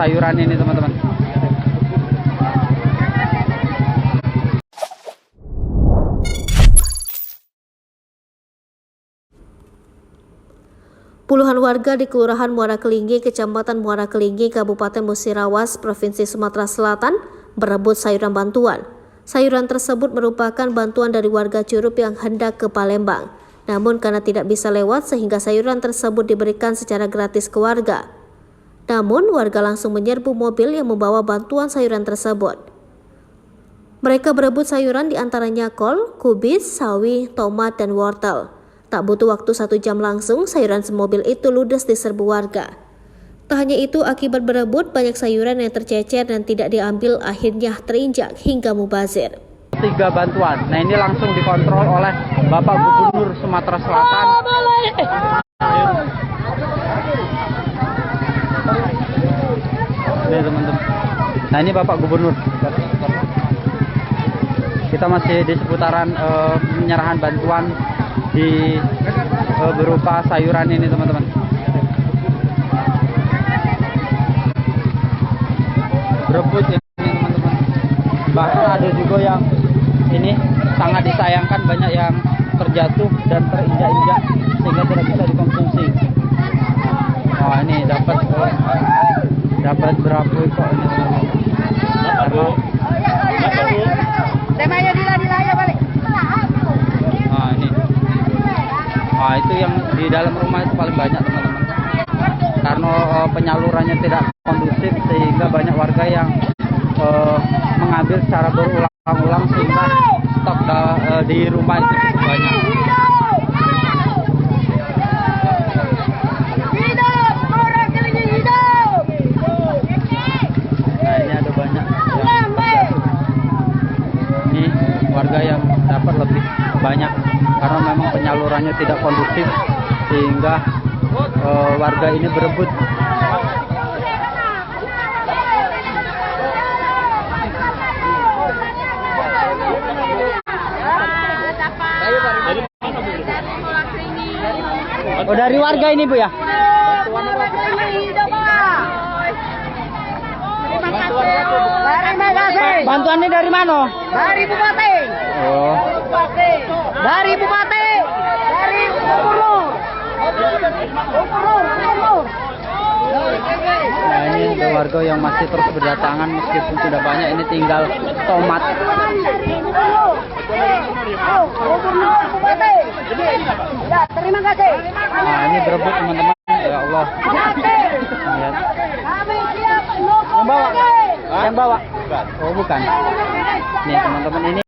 sayuran ini teman-teman. Puluhan warga di Kelurahan Muara Kelinggi, Kecamatan Muara Kelinggi, Kabupaten Musirawas, Provinsi Sumatera Selatan, berebut sayuran bantuan. Sayuran tersebut merupakan bantuan dari warga Curup yang hendak ke Palembang. Namun karena tidak bisa lewat sehingga sayuran tersebut diberikan secara gratis ke warga. Namun warga langsung menyerbu mobil yang membawa bantuan sayuran tersebut. Mereka berebut sayuran diantaranya kol, kubis, sawi, tomat, dan wortel. Tak butuh waktu 1 jam langsung, sayuran semobil itu ludes diserbu warga. Tak hanya itu, akibat berebut, banyak sayuran yang tercecer dan tidak diambil akhirnya terinjak hingga mubazir. 3 bantuan. Nah ini langsung dikontrol oleh Bapak Gubernur Sumatera Selatan. Ini teman-teman. Nah ini Bapak Gubernur. Kita masih di seputaran penyerahan bantuan di berupa sayuran ini teman-teman. Berebut ini teman-teman. Bahkan ada juga yang ini sangat disayangkan, banyak yang terjatuh dan terinjak-injak sehingga tidak bisa dikonsumsi. Oh ini dapat berapa kok ini teman-teman. Nah itu yang di dalam rumah itu paling banyak teman-teman, karena penyalurannya tidak kondusif sehingga banyak warga yang mengambil secara berulang-ulang sehingga stok di rumah itu cukup banyak. Nah ini ada banyak yang ini warga yang dapat lebih banyak karena memang penyalurannya tidak kondusif sehingga warga ini berebut. Oh dari warga ini Bu ya? Bantuannya dari mana? Dari Bupati. Oh. Dari Bupati. Dari Gubernur. Nah ini ada warga yang masih terus berdatangan meskipun sudah banyak. Ini tinggal tomat. Gubernur Bupati. Ya, terima kasih. Nah ini berebut teman-teman. Ya Allah. Lihat. Kami siap Yang bawa? Yang bawa? Oh bukan. Nih teman-teman ini.